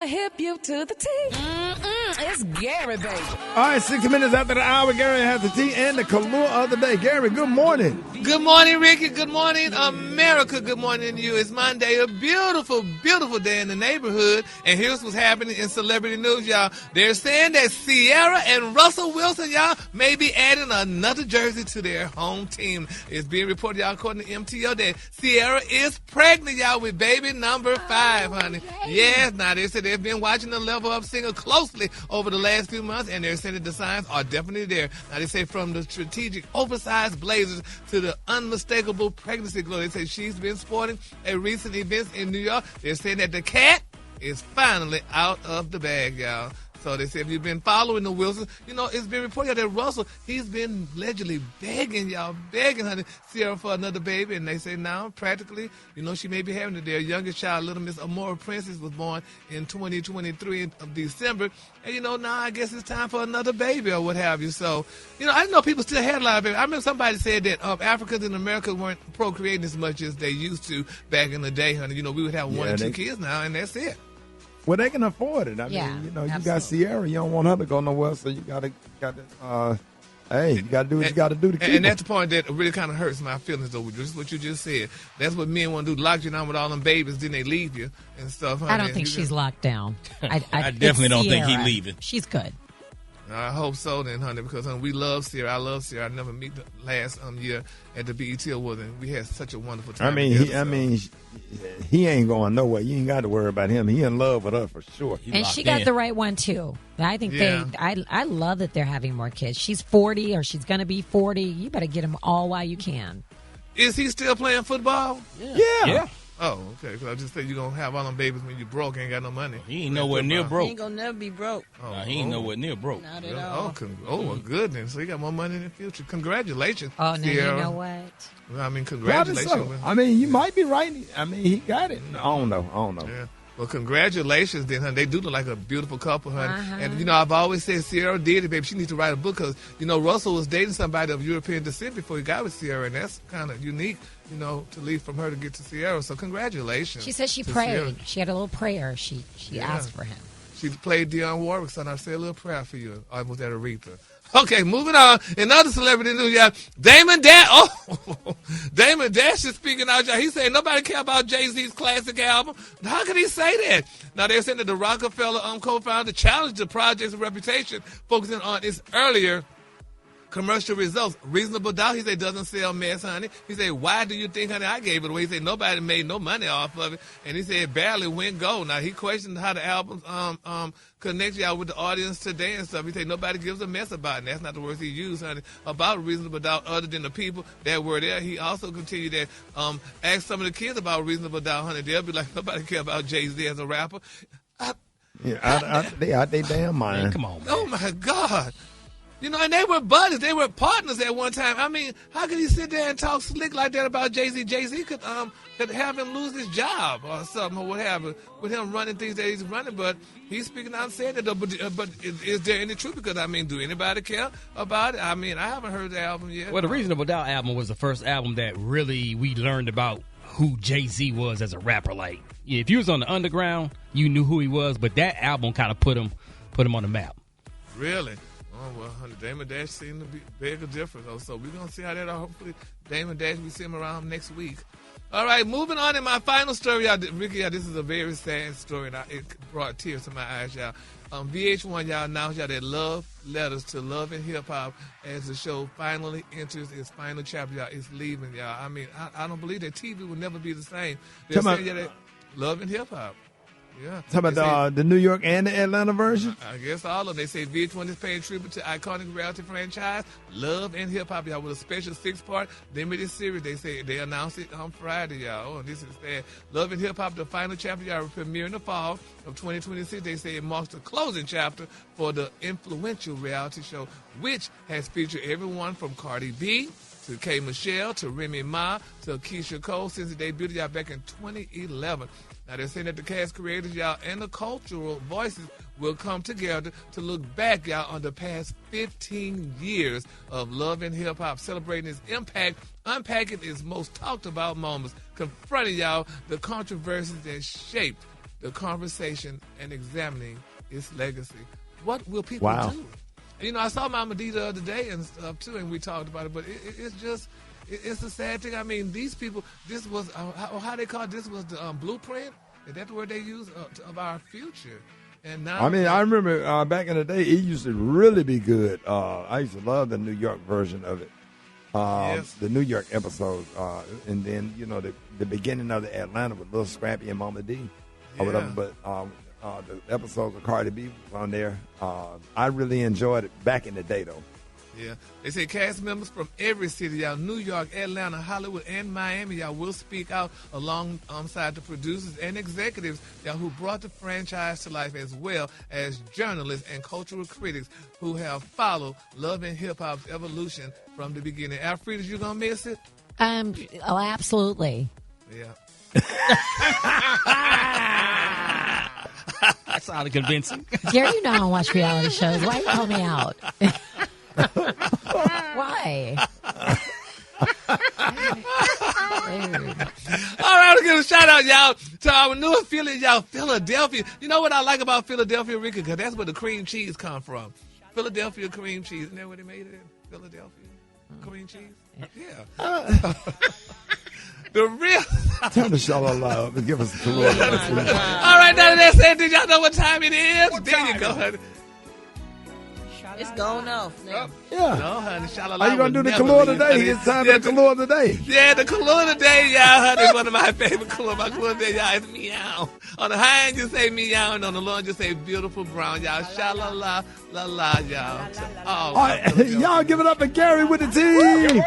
Hip you to the T. It's Gary, baby. All right, 60 minutes after the hour, Gary has the tea and the Kahlua of the day. Gary, good morning. Good morning, Ricky. Good morning, America. Good morning to you. It's Monday, a beautiful, beautiful day in the neighborhood. And here's what's happening in celebrity news, y'all. They're saying that Ciara and Russell Wilson, y'all, may be adding another jersey to their home team. It's being reported, y'all, according to MTO, that Ciara is pregnant, y'all, with baby number 5, honey. Yes, now they said they've been watching the Level Up singer closely over the last few months, and they're saying that the signs are definitely there. Now, they say from the strategic oversized blazers to the unmistakable pregnancy glow. They say she's been sporting at recent events in New York. They're saying that the cat is finally out of the bag, y'all. So they said if you've been following the Wilsons, you know, it's been reported that Russell, he's been allegedly begging, honey, Ciara for another baby. And they say now, practically, you know, she may be having it. Their youngest child, little Miss Amora Princess, was born in 2023 of December. And, you know, now I guess it's time for another baby or what have you. So, you know, I know people still had a lot of babies. I remember somebody said that Africans in America weren't procreating as much as they used to back in the day, honey. You know, we would have one or two kids now, and that's it. Well, they can afford it. I mean, you know, you got Ciara. You don't want her to go nowhere, so you got to hey, you got to do what you got to do to keep And that's the point that really kind of hurts my feelings, though, just what you just said. That's what men want to do, lock you down with all them babies, then they leave you and stuff. Honey. I don't think she's locked down. I definitely don't think he's leaving. She's good. I hope so then, honey, because we love Ciara. I love Ciara. I never meet the last year at the BET Awards, and we had such a wonderful time. He ain't going nowhere. You ain't got to worry about him. He in love with her for sure. And she got the right one too. I think I love that they're having more kids. She's 40 or she's going to be 40. You better get them all while you can. Is he still playing football? Yeah. Oh, okay. Because I just said you're going to have all them babies when you're broke, ain't got no money. He ain't nowhere near broke. He ain't going to never be broke. He ain't nowhere near broke. Not at all. Well, good then. So he got more money in the future. Congratulations, Oh, no, Ciara. you know what? Well, I mean, congratulations. So. I mean, you might be right. I mean, he got it. I don't know. Yeah. Well, congratulations then, honey. They do look like a beautiful couple, honey. And, you know, I've always said Ciara did it, baby. She needs to write a book because, you know, Russell was dating somebody of European descent before he got with Ciara, and that's kind of unique, you know, to leave from her to get to Ciara. So congratulations. She said she prayed. Ciara. She had a little prayer. She asked for him. She played Dionne Warwick's son. I say a little prayer for you. I was at Aretha. Okay, moving on. In other celebrity news, y'all, Damon Dash is speaking out, y'all. He's saying nobody care about Jay-Z's classic album. How can he say that? Now, they're saying that the Rockefeller co-founder challenged the project's reputation, focusing on its earlier commercial results. Reasonable Doubt, he said, doesn't sell mess, honey. He said, why do you think, honey, I gave it away? He said, nobody made no money off of it. And he said, it barely went gold. Now, he questioned how the album connects y'all with the audience today and stuff. He said, nobody gives a mess about it. And that's not the words he used, honey, about Reasonable Doubt other than the people that were there. He also continued that, ask some of the kids about Reasonable Doubt, honey. They'll be like, nobody care about Jay-Z as a rapper. They out their damn mind. Man, come on, man. Oh, my God. You know, and they were buddies. They were partners at one time. I mean, how could he sit there and talk slick like that about Jay-Z? Jay-Z could have him lose his job or something or what have you with him running things that he's running. But he's speaking out and saying that, though. But is there any truth? Because, I mean, do anybody care about it? I mean, I haven't heard the album yet. Well, the Reasonable Doubt album was the first album that really we learned about who Jay-Z was as a rapper. Like, if you was on the underground, you knew who he was. But that album kind of put him on the map. Really? Oh, well, honey, Damon Dash seemed to be big a difference. So we're going to see how that hopefully Damon Dash, we see him around next week. All right, moving on in my final story, y'all. Ricky, y'all, this is a very sad story, and it brought tears to my eyes, y'all. VH1, y'all, announced, y'all, that Love Letters to Love and Hip Hop as the show finally enters its final chapter, y'all. It's leaving, y'all. I mean, I don't believe that TV will never be the same. They're saying, yeah, that Love and Hip Hop. Yeah. Talk about the New York and the Atlanta version? I guess all of them. They say VH1 is paying tribute to iconic reality franchise Love and Hip Hop, y'all, with a special 6-part limited series. They say they announced it on Friday, y'all. Oh, this is sad. Love and Hip Hop, the final chapter, y'all, will premiere in the fall of 2026. They say it marks the closing chapter for the influential reality show, which has featured everyone from Cardi B to K. Michelle to Remy Ma to Keisha Cole since it debuted, y'all, back in 2011. Now, they're saying that the cast creators, y'all, and the cultural voices will come together to look back, y'all, on the past 15 years of Love and Hip Hop, celebrating its impact, unpacking its most talked about moments, confronting, y'all, the controversies that shaped the conversation and examining its legacy. What will people do? You know, I saw Mama D the other day and stuff too, and we talked about it. But it's a sad thing. I mean, these people. This was how they call it. This was the blueprint. Is that the word they use of our future? And now, I mean, I remember back in the day, it used to really be good. I used to love the New York version of it. Yes. The New York episodes, and then the beginning of the Atlanta with Lil Scrappy and Mama D, or whatever. But the episodes of Cardi B was on there. I really enjoyed it back in the day, though. Yeah, they say cast members from every city, y'all, New York, Atlanta, Hollywood, and Miami, y'all, will speak out alongside the producers and executives, y'all, who brought the franchise to life, as well as journalists and cultural critics who have followed Love and Hip Hop's evolution from the beginning. Alfredo, you gonna miss it? Oh, absolutely. Yeah. That sounded convincing. Jerry, you know I don't watch reality shows. Why you call me out? Why? All right, I'll give a shout out, y'all, to our new affiliate, y'all, Philadelphia. You know what I like about Philadelphia, Rickey? Because that's where the cream cheese come from. Philadelphia cream cheese. Isn't that where they made it in? Philadelphia cream cheese? Yeah. The real. Turn the show love and give us a clue. All right, now that said, did y'all know what time it is? There you go, honey. It's going off now. Yeah. No, honey. Shalala Are you going to do the color today? It's time for the color today. Yeah, the color today, y'all, honey. One of my favorite color. My color today, y'all, is meow. On the high end, you say meow, and on the low end, you say beautiful brown, y'all. Shalala, la la, y'all. All right. Y'all give it up for Gary with the team.